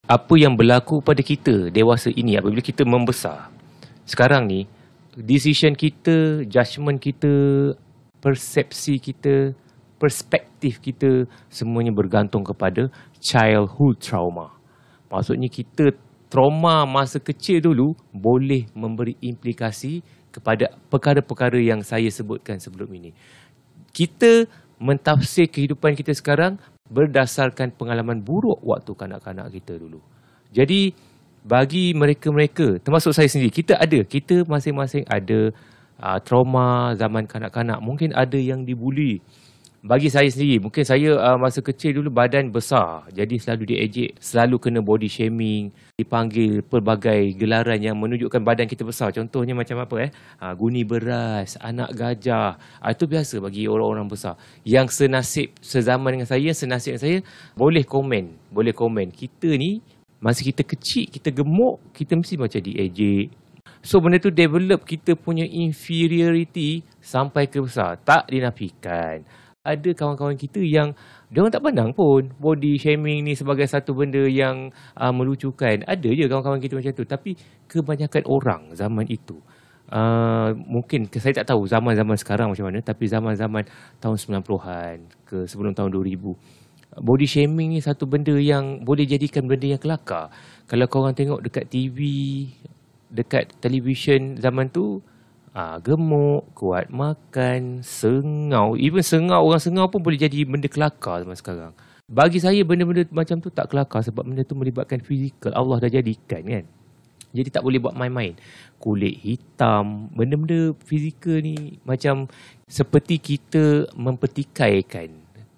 Apa yang berlaku pada kita dewasa ini apabila kita membesar. Sekarang ni, decision kita, judgement kita, persepsi kita, perspektif kita, semuanya bergantung kepada childhood trauma. Maksudnya kita trauma masa kecil dulu boleh memberi implikasi kepada perkara-perkara yang saya sebutkan sebelum ini. Kita mentafsir kehidupan kita sekarang berdasarkan pengalaman buruk waktu kanak-kanak kita dulu. Jadi bagi mereka-mereka, termasuk saya sendiri, kita masing-masing ada trauma zaman kanak-kanak. Mungkin ada yang dibuli. Bagi saya sendiri, mungkin saya masa kecil dulu badan besar, jadi selalu diejek, selalu kena body shaming, dipanggil pelbagai gelaran yang menunjukkan badan kita besar. Contohnya macam apa guni beras, anak gajah. Itu biasa bagi orang-orang besar. Yang sezaman dengan saya, senasib dengan saya, boleh komen. Kita ni masa kita kecil, kita gemuk, kita mesti macam diejek. So benda tu develop kita punya inferiority sampai ke besar. Tak dinafikan. Ada kawan-kawan kita yang diorang tak pandang pun body shaming ni sebagai satu benda yang melucukan. Ada je kawan-kawan kita macam tu. Tapi kebanyakan orang zaman itu, mungkin saya tak tahu zaman-zaman sekarang macam mana, tapi zaman-zaman tahun 90-an ke sebelum tahun 2000, body shaming ni satu benda yang boleh jadikan benda yang kelakar. Kalau korang tengok dekat TV, dekat televisyen zaman tu, gemuk, kuat makan, sengau. Even orang sengau pun boleh jadi benda kelakar zaman sekarang. Bagi saya benda-benda macam tu tak kelakar sebab benda tu melibatkan fizikal. Allah dah jadikan kan. Jadi tak boleh buat main-main. Kulit hitam, benda-benda fizikal ni macam seperti kita mempertikaikan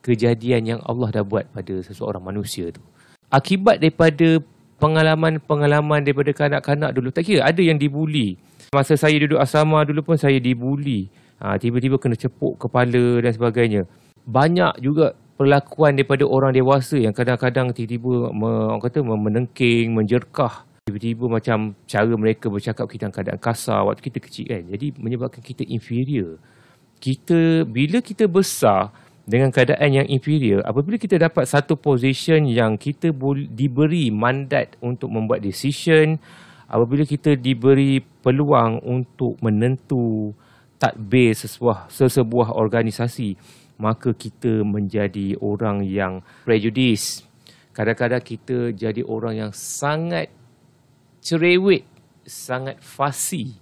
kejadian yang Allah dah buat pada seseorang manusia tu. Akibat daripada pengalaman-pengalaman daripada kanak-kanak dulu, tak kira ada yang dibuli. Masa saya duduk asrama dulu pun saya dibuli. Tiba-tiba kena cepuk kepala dan sebagainya. Banyak juga perlakuan daripada orang dewasa yang kadang-kadang tiba-tiba menengking, menjerkah. Tiba-tiba macam cara mereka bercakap kita dalam keadaan kasar waktu kita kecil kan. Jadi menyebabkan kita inferior. Bila kita besar dengan keadaan yang inferior, apabila kita dapat satu position yang kita diberi mandat untuk membuat decision, apabila kita diberi peluang untuk menentu tadbir sesebuah organisasi, maka kita menjadi orang yang prejudis. Kadang-kadang kita jadi orang yang sangat cerewet, sangat fussy.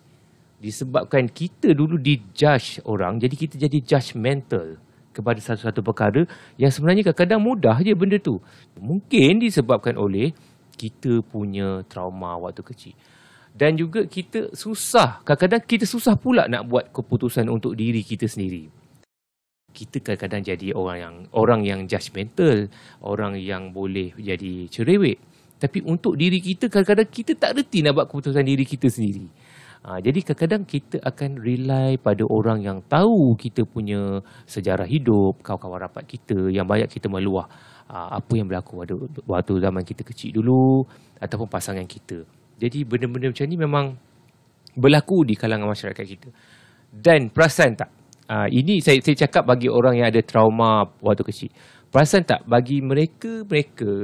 Disebabkan kita dulu dijudge orang, jadi kita jadi judgemental kepada satu-satu perkara yang sebenarnya kadang-kadang mudah je benda tu. Mungkin disebabkan oleh kita punya trauma waktu kecil. Dan juga kita susah. Kadang-kadang kita susah pula nak buat keputusan untuk diri kita sendiri. Kita kadang-kadang jadi orang yang judgemental, orang yang boleh jadi cerewet. Tapi untuk diri kita, kadang-kadang kita tak reti nak buat keputusan diri kita sendiri. Jadi kadang-kadang kita akan rely pada orang yang tahu kita punya sejarah hidup, kawan-kawan rapat kita yang banyak kita meluah apa yang berlaku waktu zaman kita kecil dulu ataupun pasangan kita. Jadi benda-benda macam ni memang berlaku di kalangan masyarakat kita. Dan perasan tak? Ini saya cakap bagi orang yang ada trauma waktu kecil. Perasan tak bagi mereka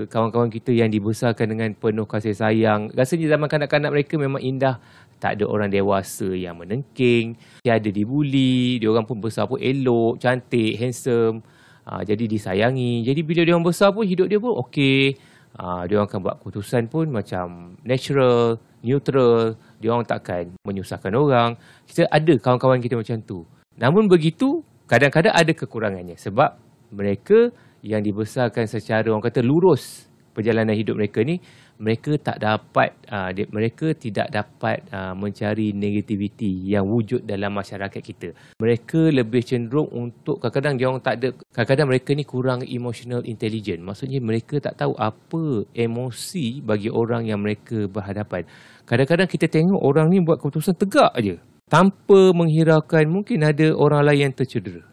kawan-kawan kita yang dibesarkan dengan penuh kasih sayang, rasanya zaman kanak-kanak mereka memang indah. Tak ada orang dewasa yang menengking, tiada dibuli, diorang pun besar pun elok, cantik, handsome. Jadi disayangi. Jadi bila diorang besar pun hidup dia pun okey. Diorang akan buat keputusan pun macam natural, neutral. Diorang takkan menyusahkan orang. Kita ada kawan-kawan kita macam tu. Namun begitu, kadang-kadang ada kekurangannya. Sebab mereka yang dibesarkan secara orang kata lurus perjalanan hidup mereka ni, mereka tidak dapat mencari negativiti yang wujud dalam masyarakat kita. Mereka lebih cenderung untuk kadang-kadang mereka ni kurang emotional intelligent. Maksudnya mereka tak tahu apa emosi bagi orang yang mereka berhadapan. Kadang-kadang kita tengok orang ni buat keputusan tegak aje tanpa menghiraukan mungkin ada orang lain yang tercedera.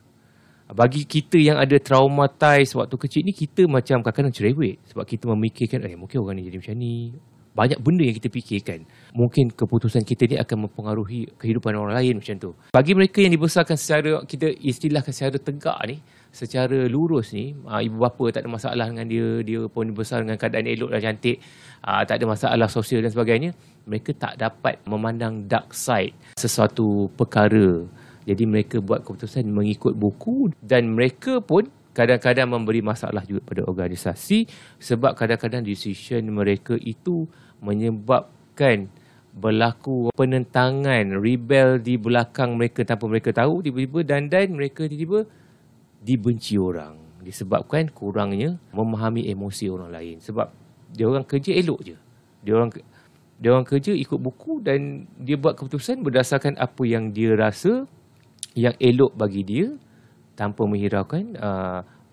Bagi kita yang ada traumatized waktu kecil ni, kita macam kadang-kadang cerewet. Sebab kita memikirkan, mungkin orang ni jadi macam ni. Banyak benda yang kita fikirkan. Mungkin keputusan kita ni akan mempengaruhi kehidupan orang lain macam tu. Bagi mereka yang dibesarkan secara, kita istilahkan secara tegak ni, secara lurus ni, ibu bapa tak ada masalah dengan dia pun dibesar dengan keadaan elok dan cantik. tak ada masalah sosial dan sebagainya, mereka tak dapat memandang dark side sesuatu perkara. Jadi mereka buat keputusan mengikut buku, dan mereka pun kadang-kadang memberi masalah juga pada organisasi sebab kadang-kadang decision mereka itu menyebabkan berlaku penentangan, rebel di belakang mereka tanpa mereka tahu. Tiba-tiba dan mereka tiba-tiba dibenci orang disebabkan kurangnya memahami emosi orang lain. Sebab dia orang kerja elok je. Dia orang kerja ikut buku dan dia buat keputusan berdasarkan apa yang dia rasa yang elok bagi dia, tanpa menghiraukan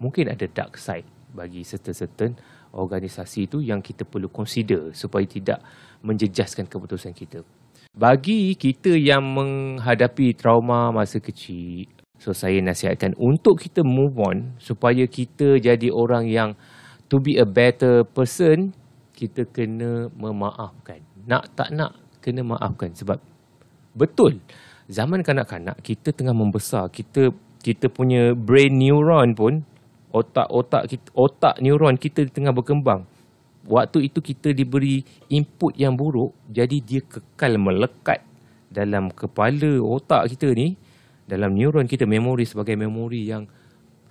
mungkin ada dark side bagi certain organisasi itu yang kita perlu consider supaya tidak menjejaskan keputusan kita. Bagi kita yang menghadapi trauma masa kecil, so saya nasihatkan untuk kita move on supaya kita jadi orang yang to be a better person, kita kena memaafkan. Nak tak nak kena maafkan sebab betul zaman kanak-kanak kita tengah membesar, kita punya brain neuron pun, otak neuron kita tengah berkembang. Waktu itu kita diberi input yang buruk, jadi dia kekal melekat dalam kepala otak kita ni, dalam neuron kita, memori sebagai memori yang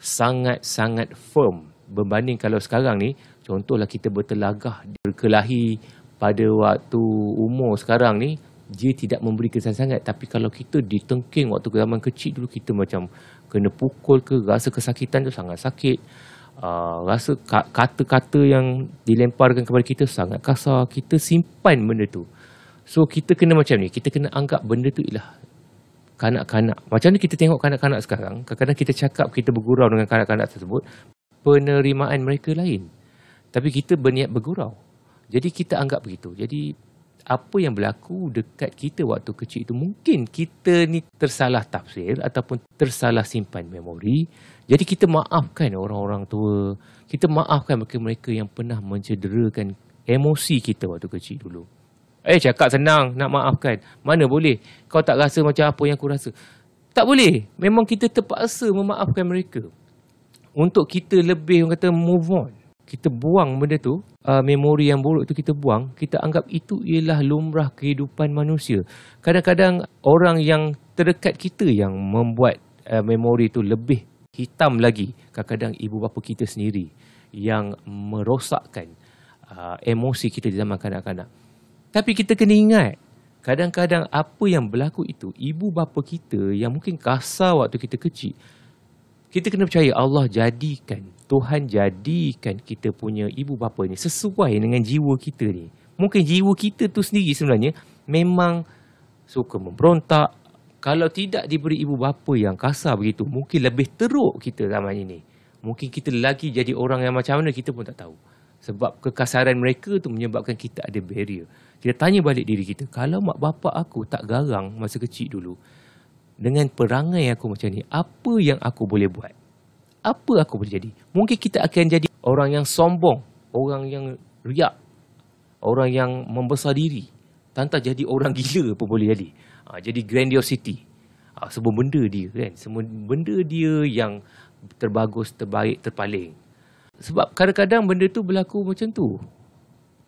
sangat-sangat firm berbanding kalau sekarang ni, contohlah kita bertelagah, berkelahi pada waktu umur sekarang ni, dia tidak memberi kesan sangat. Tapi kalau kita ditengking waktu zaman kecil dulu, kita macam kena pukul ke, rasa kesakitan tu sangat sakit, rasa kata-kata yang dilemparkan kepada kita sangat kasar, kita simpan benda tu. So kita kena macam ni, kita kena anggap benda tu ialah kanak-kanak. Macam ni kita tengok kanak-kanak sekarang, kadang-kadang kita cakap, kita bergurau dengan kanak-kanak tersebut, penerimaan mereka lain, tapi kita berniat bergurau. Jadi kita anggap begitu. Jadi apa yang berlaku dekat kita waktu kecil itu, mungkin kita ni tersalah tafsir ataupun tersalah simpan memori. Jadi kita maafkan orang-orang tua, kita maafkan mereka yang pernah mencederakan emosi kita waktu kecil dulu. Cakap senang nak maafkan, mana boleh. Kau tak rasa macam apa yang aku rasa. Tak boleh. Memang kita terpaksa memaafkan mereka untuk kita lebih, orang kata, move on. Kita buang benda tu, memori yang buruk tu kita buang, kita anggap itu ialah lumrah kehidupan manusia. Kadang-kadang orang yang terdekat kita yang membuat memori tu lebih hitam lagi. Kadang-kadang ibu bapa kita sendiri yang merosakkan emosi kita di zaman kanak-kanak. Tapi kita kena ingat, kadang-kadang apa yang berlaku itu, ibu bapa kita yang mungkin kasar waktu kita kecil, kita kena percaya Allah jadikan, Tuhan jadikan kita punya ibu bapa ni sesuai dengan jiwa kita ni. Mungkin jiwa kita tu sendiri sebenarnya memang suka memberontak. Kalau tidak diberi ibu bapa yang kasar begitu, mungkin lebih teruk kita zaman ini. Mungkin kita lagi jadi orang yang macam mana kita pun tak tahu. Sebab kekasaran mereka tu menyebabkan kita ada barrier. Kita tanya balik diri kita, kalau mak bapak aku tak garang masa kecil dulu, dengan perangai aku macam ni, apa yang aku boleh buat? Apa aku boleh jadi? Mungkin kita akan jadi orang yang sombong, orang yang riak, orang yang membesar diri. Tantang jadi orang gila pun boleh jadi. Jadi grandiosity. Semua benda dia kan. Semua benda dia yang terbagus, terbaik, terpaling. Sebab kadang-kadang benda tu berlaku macam tu.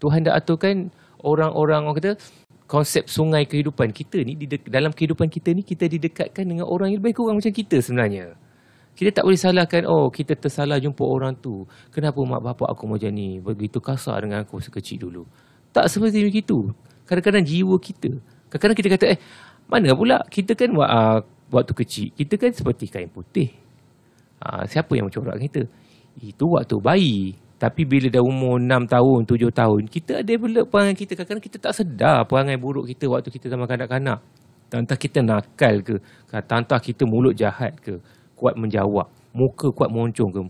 Tuhan dah aturkan orang-orang, orang kata, konsep sungai kehidupan kita ni, dalam kehidupan kita ni, kita didekatkan dengan orang yang lebih kurang macam kita sebenarnya. Kita tak boleh salahkan, kita tersalah jumpa orang tu. Kenapa mak bapak aku macam ni, begitu kasar dengan aku sekecil dulu. Tak seperti begitu. Kadang-kadang jiwa kita, kadang-kadang kita kata, mana pula, kita kan waktu kecil, kita kan seperti kain putih. Siapa yang mencorakkan kita? Itu waktu bayi. Tapi bila dah umur 6 tahun, 7 tahun, kita develop perangai kita. Kadang-kadang kita tak sedar perangai buruk kita waktu kita zaman kanak-kanak. Tantang kita nakal ke, tantang kita mulut jahat ke, kuat menjawab, muka kuat moncong ke.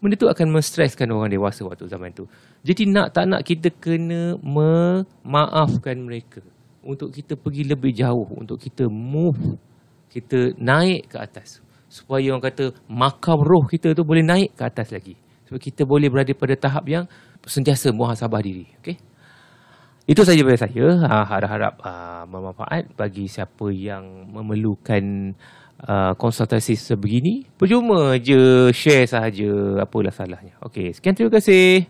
Benda tu akan menstreskan orang dewasa waktu zaman tu. Jadi nak tak nak kita kena memaafkan mereka. Untuk kita pergi lebih jauh, untuk kita move, kita naik ke atas. Supaya orang kata makam roh kita tu boleh naik ke atas lagi. Sebab kita boleh berada pada tahap yang sentiasa muhasabah diri. Okay? Itu saja daripada saya. Harap-harap bermanfaat bagi siapa yang memerlukan konsultasi sebegini. Percuma je share sahaja, apalah salahnya. Okay, sekian, terima kasih.